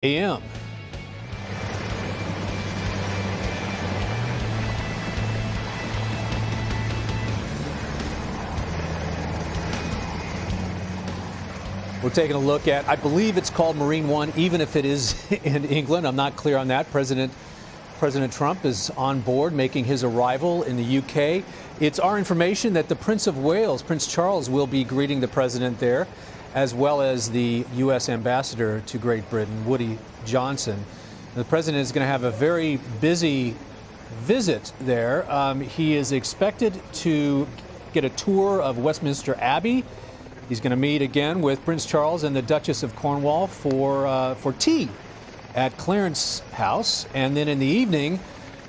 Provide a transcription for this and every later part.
a.m. We're taking a look at, I believe it's called Marine One, even if it is in England. I'm not clear on that. President Trump is on board, making his arrival in the UK. It's our information that the Prince of Wales, Prince Charles, will be greeting the president there, as well as the U.S. ambassador to Great Britain, Woody Johnson. The president is going to have a very busy visit there. He is expected to get a tour of Westminster Abbey. He's going to meet again with Prince Charles and the Duchess of Cornwall for tea at Clarence House. And then in the evening,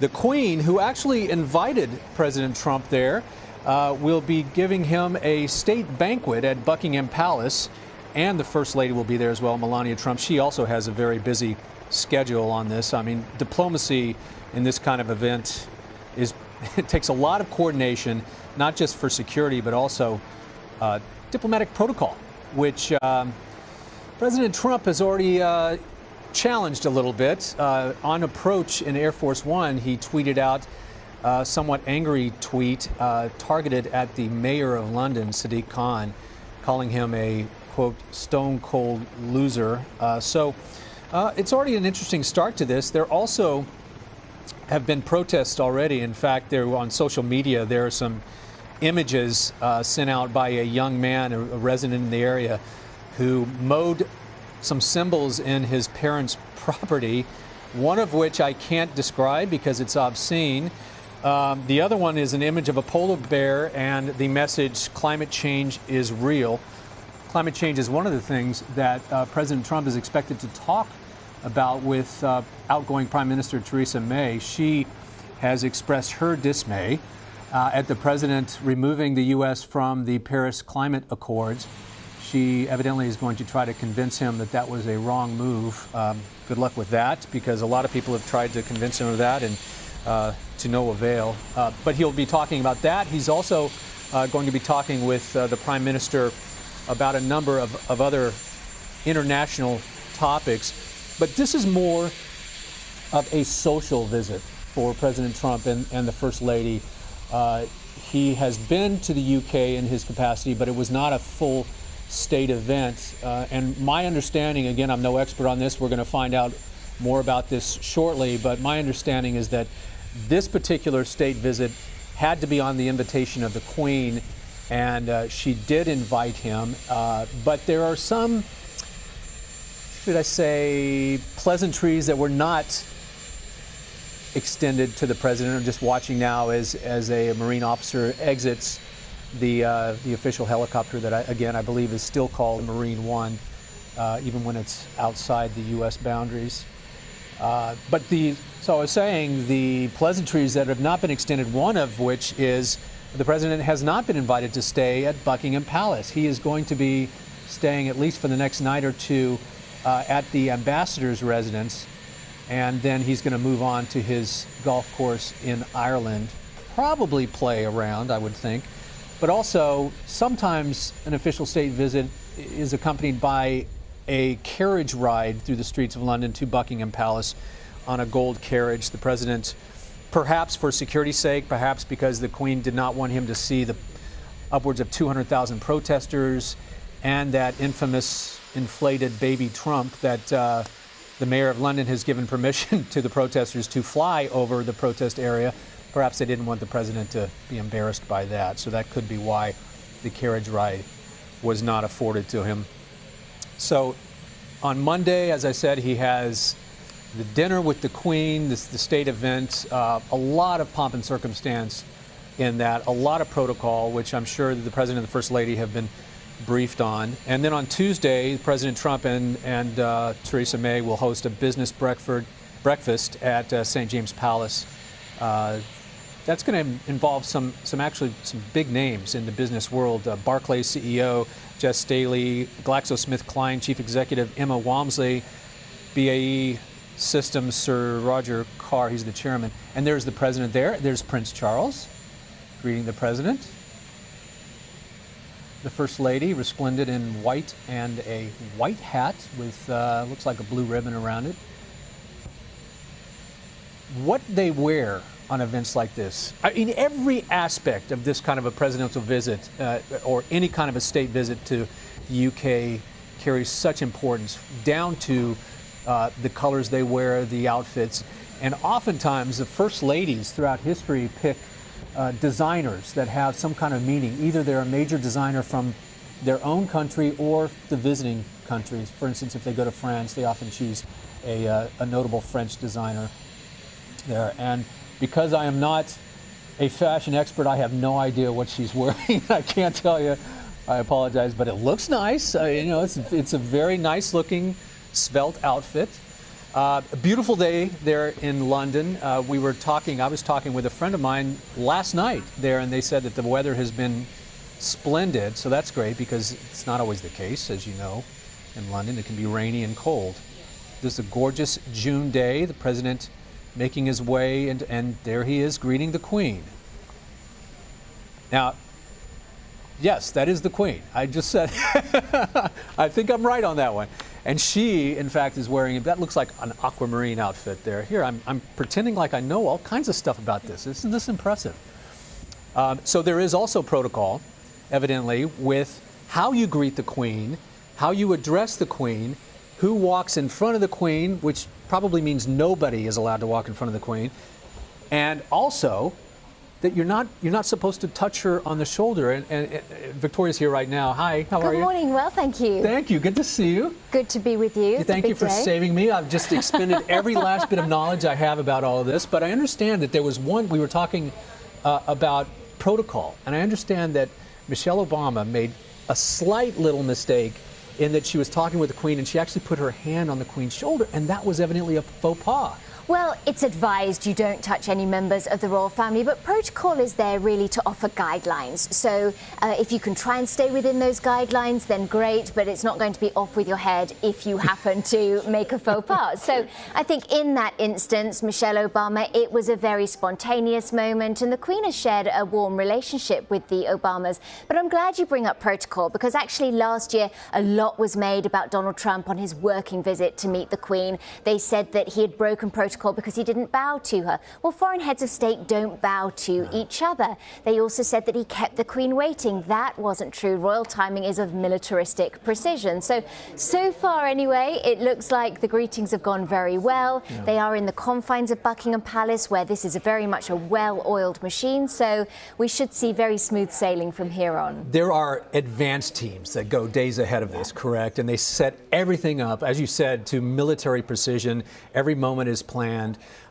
the Queen, who actually invited President Trump there, will be giving him a state banquet at Buckingham Palace. And the First Lady will be there as well, Melania Trump. She also has a very busy schedule on this. I mean, diplomacy in this kind of event it takes a lot of coordination, not just for security, but also diplomatic protocol, which President Trump has already challenged a little bit. On approach in Air Force One, he tweeted out a somewhat angry tweet targeted at the mayor of London, Sadiq Khan, calling him a, quote, stone-cold loser. So it's already an interesting start to this. There also have been protests already. In fact, there on social media, there are some images sent out by a young man, a resident in the area, who mowed some symbols in his parents' property, one of which I can't describe because it's obscene. The other one is an image of a polar bear and the message, "Climate change is real." Climate change is one of the things that President Trump is expected to talk about with outgoing Prime Minister Theresa May. She has expressed her dismay at the president removing the U.S. from the Paris Climate Accords. She evidently is going to try to convince him that that was a wrong move. Good luck with that, because a lot of people have tried to convince him of that, and to no avail. But he'll be talking about that. He's also going to be talking with the Prime Minister about a number of other international topics. But this is more of a social visit for President Trump and the First Lady. He has been to the UK in his capacity, but it was not a full state event. And my understanding, again, I'm no expert on this, we're going to find out more about this shortly, but my understanding is that this particular state visit had to be on the invitation of the Queen, and she did invite him. But there are some, should I say, pleasantries that were not extended to the president. I'm just watching now as a Marine officer exits the official helicopter that I believe is still called Marine One, even when it's outside the U.S. boundaries. So I was saying the pleasantries that have not been extended, one of which is the president has not been invited to stay at Buckingham Palace. He is going to be staying, at least for the next night or two, at the ambassador's residence. And then he's going to move on to his golf course in Ireland, probably play around, I would think. But also, sometimes an official state visit is accompanied by a carriage ride through the streets of London to Buckingham Palace on a gold carriage. The president, perhaps for security's sake, perhaps because the Queen did not want him to see the upwards of 200,000 protesters and that infamous inflated baby Trump that the mayor of London has given permission to the protesters to fly over the protest area. Perhaps they didn't want the president to be embarrassed by that. So that could be why the carriage ride was not afforded to him. So on Monday, as I said, he has the dinner with the Queen, the state event, a lot of pomp and circumstance in that, a lot of protocol, which I'm sure the president and the First Lady have been briefed on. And then on Tuesday, President Trump and Theresa May will host a business breakfast at St. James Palace. That's going to involve some big names in the business world. Barclays CEO Jess Staley, GlaxoSmithKline Chief Executive Emma Walmsley, BAE Systems Sir Roger Carr, he's the chairman. And there's the president there. There's Prince Charles greeting the president. the First Lady, resplendent in white and a white hat with looks like a blue ribbon around it. What they wear on events like this, I mean, every aspect of this kind of a presidential visit or any kind of a state visit to the UK carries such importance, down to the colors they wear, the outfits. And oftentimes the First Ladies throughout history pick designers that have some kind of meaning. Either they're a major designer from their own country or the visiting countries. For instance, if they go to France, they often choose a notable French designer there. And because I am not a fashion expert, I have no idea what she's wearing. I can't tell you. I apologize, but it looks nice. You know, it's a very nice looking, svelte outfit. A beautiful day there in London. I was talking with a friend of mine last night there, and they said that the weather has been splendid. So that's great, because it's not always the case, as you know. In London, it can be rainy and cold. This is a gorgeous June day. The president making his way, and there he is greeting the Queen. Now, yes, that is the Queen. I just said, I think I'm right on that one. And she, in fact, is wearing, that looks like an aquamarine outfit there. Here, I'm pretending like I know all kinds of stuff about this. Isn't this impressive? So there is also protocol, evidently, with how you greet the Queen, how you address the Queen, who walks in front of the Queen, which probably means nobody is allowed to walk in front of the Queen, and also that you're not supposed to touch her on the shoulder. And Victoria's here right now. Hi, how are you? Good morning. Well, thank you. Thank you. Good to see you. Good to be with you. Thank you for saving me. I've just expended every last bit of knowledge I have about all of this. But I understand that there was we were talking about protocol, and I understand that Michelle Obama made a slight little mistake in that she was talking with the Queen, and she actually put her hand on the Queen's shoulder, and that was evidently a faux pas. Well, it's advised you don't touch any members of the royal family, but protocol is there really to offer guidelines. So if you can try and stay within those guidelines, then great, but it's not going to be off with your head if you happen to make a faux pas. So I think in that instance, Michelle Obama, it was a very spontaneous moment, and the Queen has shared a warm relationship with the Obamas. But I'm glad you bring up protocol, because actually last year a lot was made about Donald Trump on his working visit to meet the Queen. They said that he had broken protocol because he didn't bow to her. Well, foreign heads of state don't bow to each other. They also said that he kept the Queen waiting. That wasn't true. Royal timing is of militaristic precision. So far anyway, it looks like the greetings have gone very well. Yeah. They are in the confines of Buckingham Palace, where this is very much a well-oiled machine. So we should see very smooth sailing from here on. There are advanced teams that go days ahead of this, correct? And they set everything up, as you said, to military precision. Every moment is planned.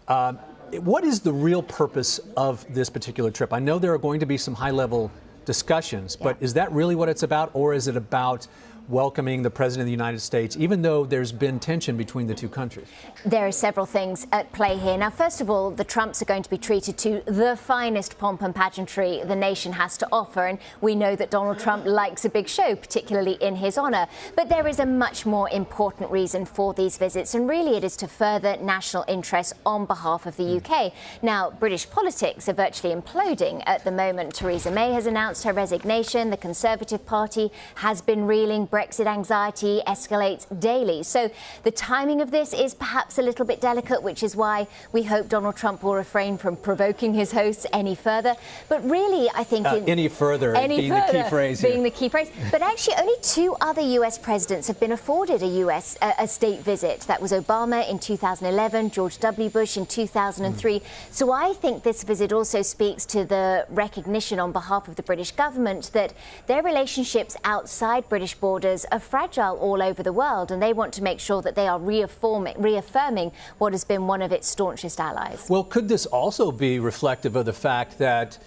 What is the real purpose of this particular trip? I know there are going to be some high-level discussions, but is that really what it's about, or is it about welcoming the President of the United States, even though there's been tension between the two countries? There are several things at play here. Now, first of all, the Trumps are going to be treated to the finest pomp and pageantry the nation has to offer, and we know that Donald Trump likes a big show, particularly in his honour. But there is a much more important reason for these visits, and really it is to further national interests on behalf of the UK. Now, British politics are virtually imploding at the moment. Theresa May has announced her resignation. The Conservative Party has been reeling. Brexit anxiety escalates daily. So the timing of this is perhaps a little bit delicate, which is why we hope Donald Trump will refrain from provoking his hosts any further. But really, I think any further being the key phrase. But actually, only two other US presidents have been afforded a state visit. That was Obama in 2011, George W. Bush in 2003. So I think this visit also speaks to the recognition on behalf of the British government that their relationships outside British borders are fragile all over the world, and they want to make sure that they are reaffirming what has been one of its staunchest allies. Well, could this also be reflective of the fact that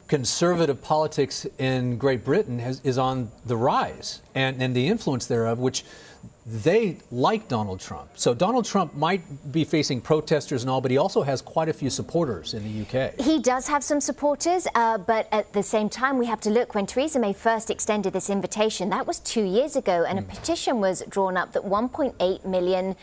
conservative politics in Great Britain is on the rise, and the influence thereof, which they like Donald Trump. So Donald Trump might be facing protesters and all, but he also has quite a few supporters in the UK. He does have some supporters, but at the same time, we have to look. When Theresa May first extended this invitation, that was 2 years ago, and a petition was drawn up that 1.8 million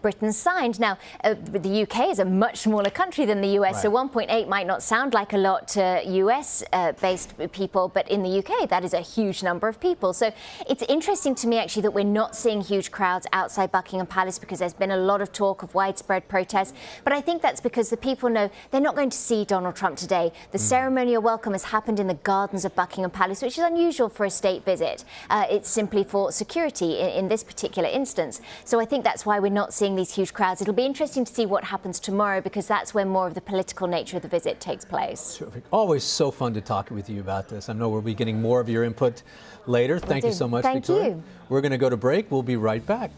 Britons signed. Now, the UK is a much smaller country than the US, so 1.8 might not sound like a lot to US-based people, but in the UK, that is a huge number of people. So it's interesting to me, actually, that we're not seeing huge crowds outside Buckingham Palace, because there's been a lot of talk of widespread protests. But I think that's because the people know they're not going to see Donald Trump today. The ceremonial welcome has happened in the gardens of Buckingham Palace, which is unusual for a state visit. It's simply for security in this particular instance. So I think that's why we're not seeing these huge crowds. It'll be interesting to see what happens tomorrow, because that's when more of the political nature of the visit takes place. Terrific. Always so fun to talk with you about this. I know we'll be getting more of your input later. Thank you so much, Victoria. Thank you. We're going to go to break. We'll be right back.